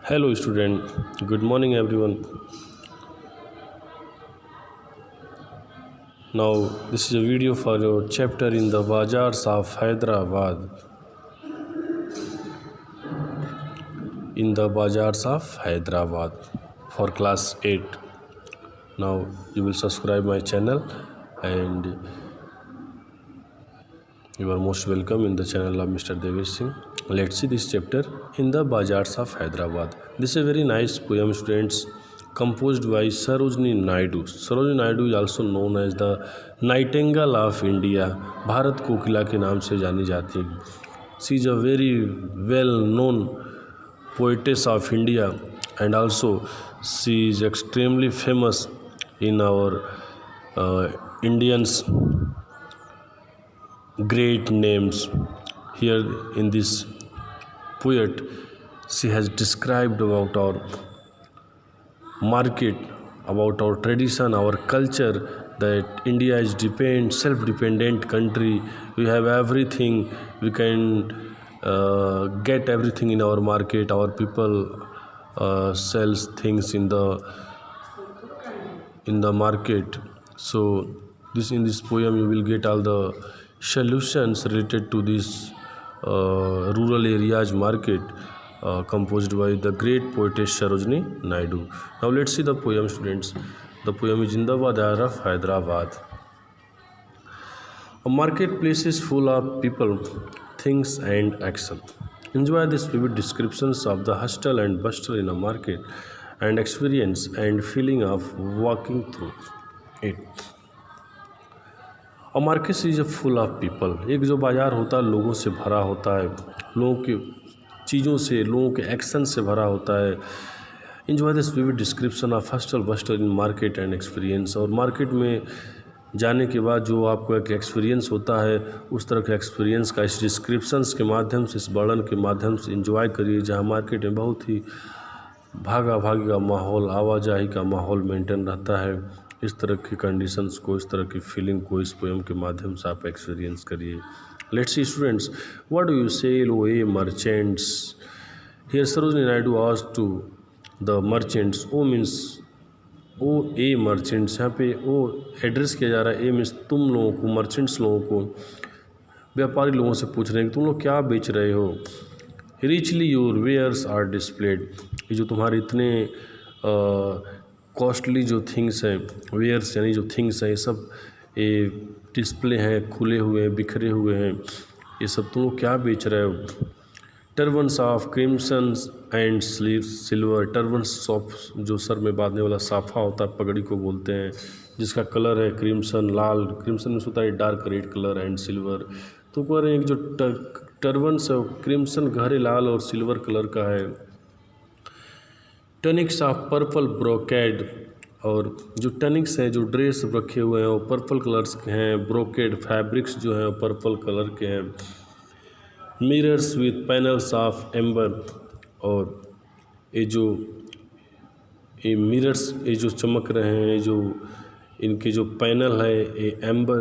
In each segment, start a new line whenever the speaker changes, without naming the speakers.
Hello, student. Good morning, everyone. Now, this is a video for your chapter in the Bazars of Hyderabad. In the Bazars of Hyderabad for class 8. Now, you will subscribe my channel and you are most welcome in the channel of Mr. Devesh Singh. Let's see this chapter in the Bazars of Hyderabad. This is a very nice poem, students, composed by Sarojini Naidu. Sarojini Naidu is also known as the Nightingale of India. Bharat कोकिला के नाम से जानी जाती है. She is a very well known poetess of India and also she is extremely famous in our Indians great names. Here in this poet, she has described about our market, about our tradition, our culture, that India is self-dependent country. We have everything. We can get everything in our market. Our people sells things in the market. So in this poem you will get all the solutions related to this rural areas market composed by the great poetess Sarojini Naidu. Now let's see the poem, students. The poem is in the Bazar of Hyderabad. A marketplace is full of people, things and action. Enjoy these vivid descriptions of the hustle and bustle in a market and experience and feeling of walking through it. A market is full of people. एक जो बाज़ार होता है लोगों से भरा होता है, लोगों की चीज़ों से, लोगों के एक्शन से भरा होता है. Enjoy this vivid description of hustle bustle in market and experience. और मार्केट में जाने के बाद जो आपको एक एक्सपीरियंस होता है, उस तरह के एक्सपीरियंस का इस डिस्क्रिप्शंस के माध्यम से, इस वर्णन के माध्यम से इंजॉय करिए. जहाँ मार्केट में बहुत ही भागा भागी का माहौल, आवाजाही का माहौल मेंटेन रहता है. इस तरह की कंडीशंस को, इस तरह की फीलिंग को इस पोएम के माध्यम से आप एक्सपीरियंस करिए. Let's see students, what do you sell O ye merchants. Here Sarojini Naidu asked to the merchants. O means O ye merchants. यहाँ पे ओ एड्रेस किया जा रहा है. ए मीन्स तुम लोगों को, मर्चेंट्स लोगों को, व्यापारी लोगों से पूछ रहे हैं कि तुम लोग क्या बेच रहे हो. Richly your wares are displayed. ये जो तुम्हारे इतने कॉस्टली जो थिंग्स हैं, वेयर्स यानी जो थिंग्स हैं, ये सब ये डिस्प्ले हैं, खुले हुए हैं, बिखरे हुए हैं. ये सब तुम लोग क्या बेच रहे हो. Turbans of crimson and silver. Turbans of जो सर में बांधने वाला साफा होता है, पगड़ी को बोलते हैं, जिसका कलर है क्रिम्सन, लाल. क्रिम्सन में होता है dark red colour and silver. तो कह रहे हैं कि जो टर्बन्स है क्रिम्सन गहरे लाल और सिल्वर कलर का है. टनिक्स ऑफ पर्पल ब्रोकेड. और जो टनिक्स हैं, जो ड्रेस रखे हुए हैं, वो पर्पल कलर्स के हैं. ब्रोकेड फैब्रिक्स जो हैं पर्पल कलर के हैं. Mirrors with panels of amber. और ये मिरर्स ये जो चमक रहे हैं, जो इनके जो पैनल है, ये एम्बर,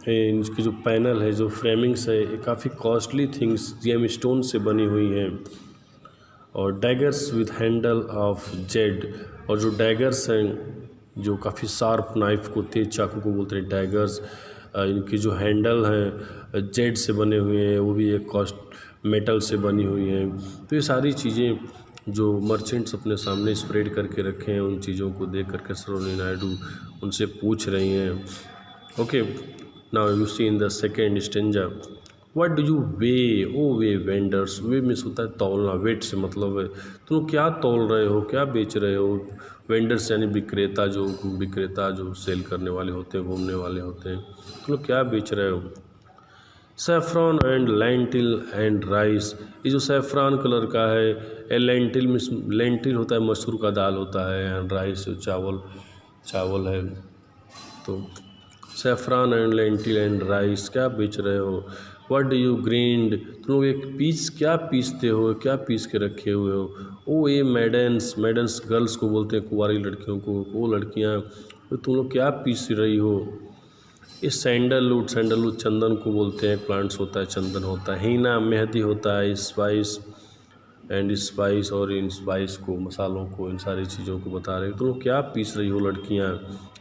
इनकी जो पैनल है, जो फ्रेमिंग्स है, ये काफ़ी कॉस्टली थिंग्स जेम स्टोन से बनी हुई हैं. और daggers with handle of Z. और जो डैगर्स हैं, जो काफ़ी शार्प नाइफ को, तेज चाकू को बोलते हैं डैगर्स. इनकी जो हैंडल हैं जेड से बने हुए हैं, वो भी एक कॉस्ट मेटल से बनी हुई हैं. तो ये सारी चीज़ें जो मर्चेंट्स अपने सामने स्प्रेड करके रखे हैं, उन चीज़ों को देख करके सरोजिनी नायडू उनसे पूछ रही हैं. Okay, now you see in the second stanza. What do you weigh O ye vendors. Weigh means होता है तौलना. वेट से मतलब है तुम लोग क्या तौल रहे हो, क्या बेच रहे हो. वेंडर्स यानी विक्रेता, जो सेल करने वाले होते हैं, घूमने वाले होते हैं. तुम लोग क्या बेच रहे हो. Saffron and lentil and rice. ये जो सैफ्रॉन कलर का है, लेंटिल मीन्स लेंटिल होता है मसूर का दाल होता है, एंड राइस चावल है. तो saffron and lentil and rice क्या बेच रहे हो. What do you grind. तुम लोग एक पीस क्या पीसते हो, क्या पीस के रखे हुए हो. ओ ये मैडन्स. मैडन्स गर्ल्स को बोलते हैं, कुंवारी लड़कियों को. वो लड़कियां, तो तुम लोग क्या पीस रही हो. ये सैंडलवुड चंदन को बोलते हैं. प्लांट्स होता है, चंदन होता है. हीना मेहंदी होता है. स्पाइस एंड स्पाइस, और इन स्पाइस को, मसालों को, इन सारी चीज़ों को बता रहे हो। तो लोग क्या पीस रही हो लड़कियाँ,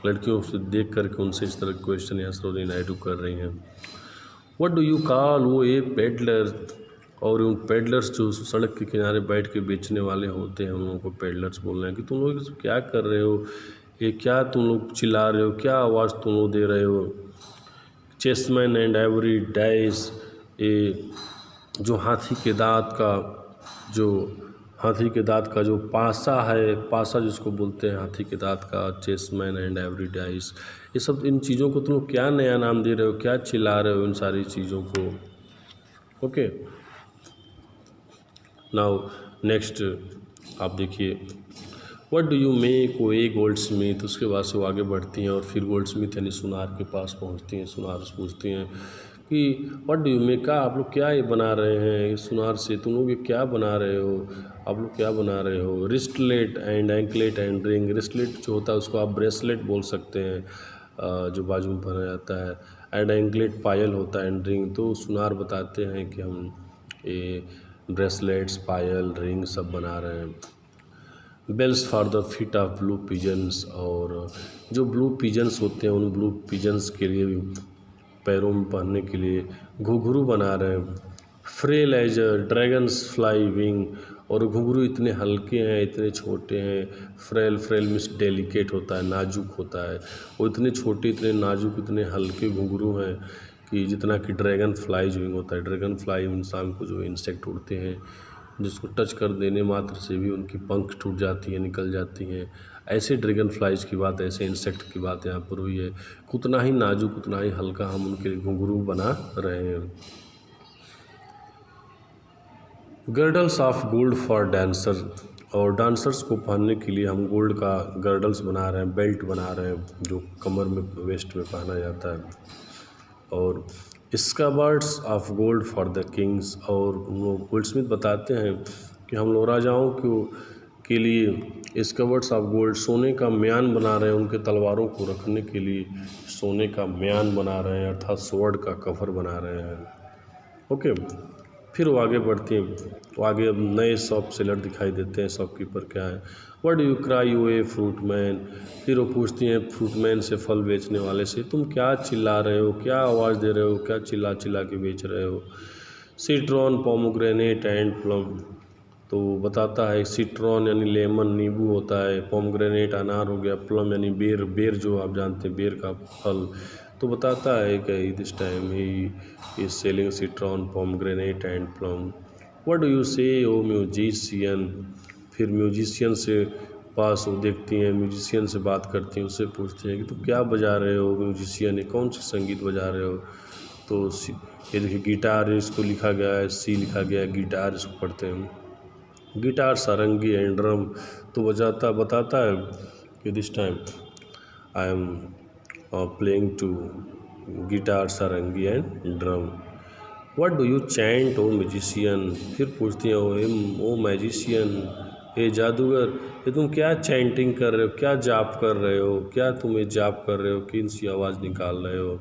लड़कियों से देख करके उनसे इस तरह क्वेश्चन या सरोजिनी नायडू कर रही हैं। व्हाट डू यू कॉल, वो ए पेडलर, और उन पेडलर्स जो सड़क के किनारे बैठ के बेचने वाले होते हैं, उन लोगों को पेडलर्स बोल रहे हैं कि तुम लोग क्या कर रहे हो, ये क्या तुम लोग चिल्ला रहे हो, क्या आवाज़ तुम लोग दे रहे हो। चेसमैन एंड एवरी डाइस, ये जो हाथी के दांत का जो पासा है, पासा जिसको बोलते हैं हाथी के दांत का, चेसमैन एंड एवरी डाइस, ये सब इन चीज़ों को तुम लोग क्या नया नाम दे रहे हो, क्या चिल्ला रहे हो इन सारी चीज़ों को। ओके, नाउ नेक्स्ट आप देखिए, व्हाट डू यू मेक, वो ए गोल्ड स्मिथ, उसके बाद से वो आगे बढ़ती हैं और फिर गोल्ड स्मिथ यानी सुनार के पास पहुंचती हैं। सुनार से पूछती हैं कि व्हाट डू यू मेक, का आप लोग क्या ये बना रहे हैं, सुनार से तुम लोग ये क्या बना रहे हो, आप लोग क्या बना रहे हो। रिस्टलेट एंड एंकलेट एंड रिंग, रिस्टलेट जो होता है उसको आप ब्रेसलेट बोल सकते हैं, जो बाजू में पहना जाता है, एंड एंकलेट पायल होता है, एंड रिंग। तो सुनार बताते हैं कि हम ये ब्रेसलेट्स, पायल, रिंग सब बना रहे हैं। Bells for the feet of blue pigeons, और जो ब्लू पिजन्स होते हैं उन ब्लू पिजन्स के लिए भी पैरों में पहनने के लिए घुंघरू बना रहे हैं। Frail as dragons fly wing, और घुंघरू इतने हल्के हैं, इतने छोटे हैं। फ्रेल, फ्रेल मीन्स डेलिकेट होता है, नाजुक होता है। वो इतने छोटे, इतने नाजुक, इतने हल्के घुंघरू हैं कि जितना कि ड्रैगन फ्लाई जो होता है, ड्रैगन फ्लाई इंसान को जो इंसेक्ट उड़ते हैं, जिसको टच कर देने मात्र से भी उनकी पंख टूट जाती है, निकल जाती हैं। ऐसे ड्रैगन फ्लाइज की बात, ऐसे इंसेक्ट की बात यहाँ पर हुई है। उतना ही नाजुक, उतना ही हल्का हम उनके लिए घुंघरू बना रहे हैं। Girdles of gold for dancer, और डांसर्स को पहनने के लिए हम गोल्ड का गर्डल्स बना रहे हैं, बेल्ट बना रहे हैं जो कमर में, वेस्ट में पहना जाता है। और scabbards of gold for the kings, और वो गोल्डस्मिथ बताते हैं कि हम लोग राजाओं के लिए स्कैबर्ड्स ऑफ गोल्ड, सोने का म्यान बना रहे हैं, उनके तलवारों को रखने के लिए सोने का म्यान बना रहे हैं, अर्थात स्वॉर्ड का कवर बना रहे हैं। ओके, फिर वो आगे बढ़ती हैं, वो आगे अब नए शॉप सेलर दिखाई देते हैं, शॉपकीपर क्या है। What do you cry U a fruit man, फिर वो पूछती हैं फ्रूट मैन से, फल बेचने वाले से, तुम क्या चिल्ला रहे हो, क्या आवाज़ दे रहे हो, क्या चिल्ला चिल्ला के बेच रहे हो। सिट्रॉन, पोमोग्रेनेट एंड प्लम, तो बताता है सिट्रॉन यानी लेमन, नींबू होता है, पोमोग्रेनेट अनार हो गया, प्लम यानी बेर, बेर जो आप जानते हैं बेर का फल। तो बताता है कि this time he is selling citron, pomegranate and plum. What do you say O musician, फिर म्यूजिशियन से पास वो देखती हैं, म्यूजिशियन से बात करती हैं, उससे पूछती हैं कि तुम क्या बजा रहे हो, म्यूजिशियन है, कौन सी संगीत बजा रहे हो। तो ये देखिए गिटार, इसको लिखा गया है, सी लिखा गया है, गिटार इसको पढ़ते हैं। गिटार, सारंगी एंड ड्रम, तो बताता है कि this time I am playing to guitar, sarangi and drum. What do you chant O magician, फिर पूछती हैं ओ मैजिशियन, ये जादूगर, ये तुम क्या चैंटिंग कर रहे हो, क्या जाप कर रहे हो, क्या तुम ये जाप कर रहे हो, किन सी आवाज़ निकाल रहे हो।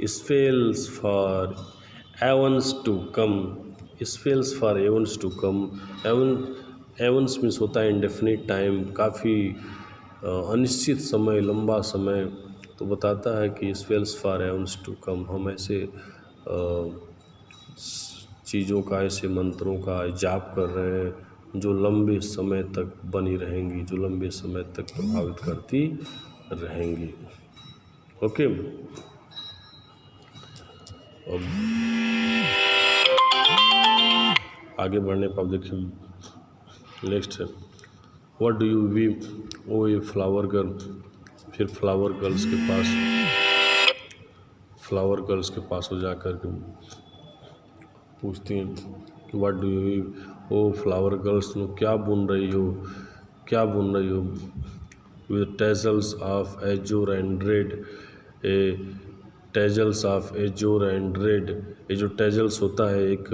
Spells for aeons to come, spells for aeons to come, aeons means होता है इंडेफिनिट टाइम, काफ़ी अनिश्चित समय, लंबा समय। तो बताता है कि spells for aeons to come, हम ऐसे चीज़ों का, ऐसे मंत्रों का जाप कर रहे हैं जो लंबे समय तक बनी रहेंगी, जो लंबे समय तक प्रभावित करती रहेंगी। ओके, अब आगे बढ़ने पर देखिए नेक्स्ट है, what do you weave O ye flower girl, फिर फ्लावर गर्ल्स के पास हो जाकर के पूछती हैं कि what do you O flower girls, तुम क्या बुन रही हो, क्या बुन रही हो। With tassels of azure and red, tassels of azure and red, ये जो टेजल्स होता है एक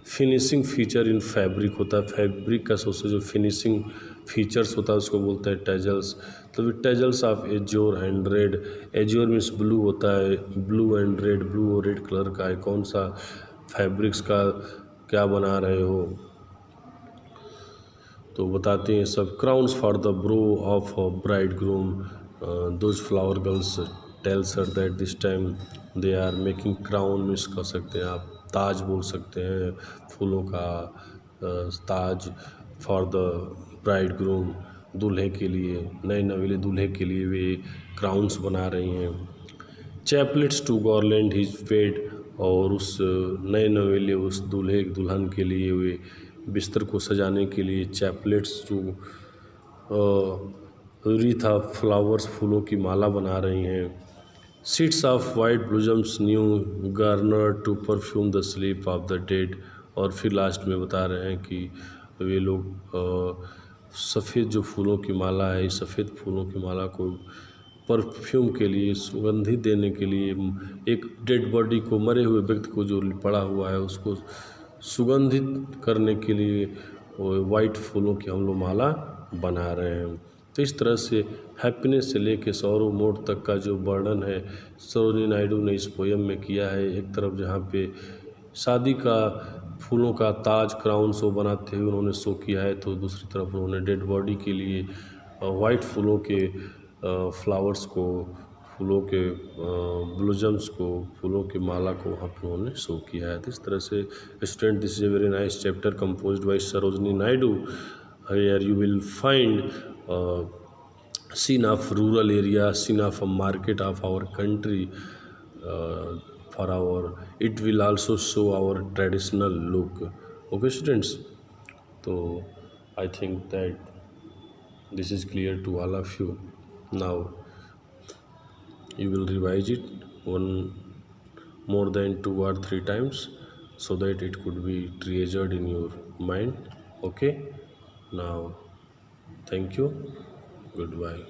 फिनिशिंग फीचर इन फैब्रिक होता है, फैब्रिक का सबसे जो फिनिशिंग फीचर्स होता है उसको बोलते हैं टेजल्स। तो with tassels of azure and red, azure means blue होता है, ब्लू एंड रेड, ब्लू और रेड कलर का है, कौन सा फैब्रिक्स का क्या बना रहे हो। तो बताते हैं सब crowns for the brow of bride groom, those flower girls tells her that this time they are making crown, miss कर सकते हैं आप, ताज बोल सकते हैं, फूलों का ताज फॉर द ब्राइड ग्रूम, दूल्हे के लिए, नए नवेले दूल्हे के लिए वे क्राउन्स बना रही हैं। चैपलेट्स टू गॉर्लैंड हिज फेड, और उस नए नवेले उस दूल्हे दुल्हन के लिए वे बिस्तर को सजाने के लिए चैपलेट्स जो रीथ ऑफ फ्लावर्स फूलों की माला बना रही हैं। Seeds of white blossoms new garner to perfume the sleep of the dead, और फिर लास्ट में बता रहे हैं कि वे लोग सफ़ेद जो फूलों की माला है, सफ़ेद फूलों की माला को परफ्यूम के लिए, सुगंधित देने के लिए, एक डेड बॉडी को, मरे हुए व्यक्ति को जो पड़ा हुआ है उसको सुगंधित करने के लिए वाइट फूलों की हम लोग माला बना रहे हैं। तो इस तरह से हैप्पीनेस से लेके सौरव मोड तक का जो वर्णन है सरोजिनी नायडू ने इस पोयम में किया है। एक तरफ जहाँ पे शादी का फूलों का ताज क्राउन शो बनाते हुए उन्होंने शो किया है, तो दूसरी तरफ उन्होंने डेड बॉडी के लिए वाइट फूलों के फ्लावर्स को, फूलों के ब्लूजम्स को, फूलों की माला को वहाँ पर उन्होंने शो किया है। तो इस तरह से student, this is a very nice chapter composed bye Sarojini Naidu. Here you will find scene of rural area, scene of a market of our country, for our, it will also show our traditional look. Okay students, so I think that this is clear to all of you. Now you will revise it one more than 2 or 3 times so that it could be treasured in your mind. Okay, now thank you, goodbye.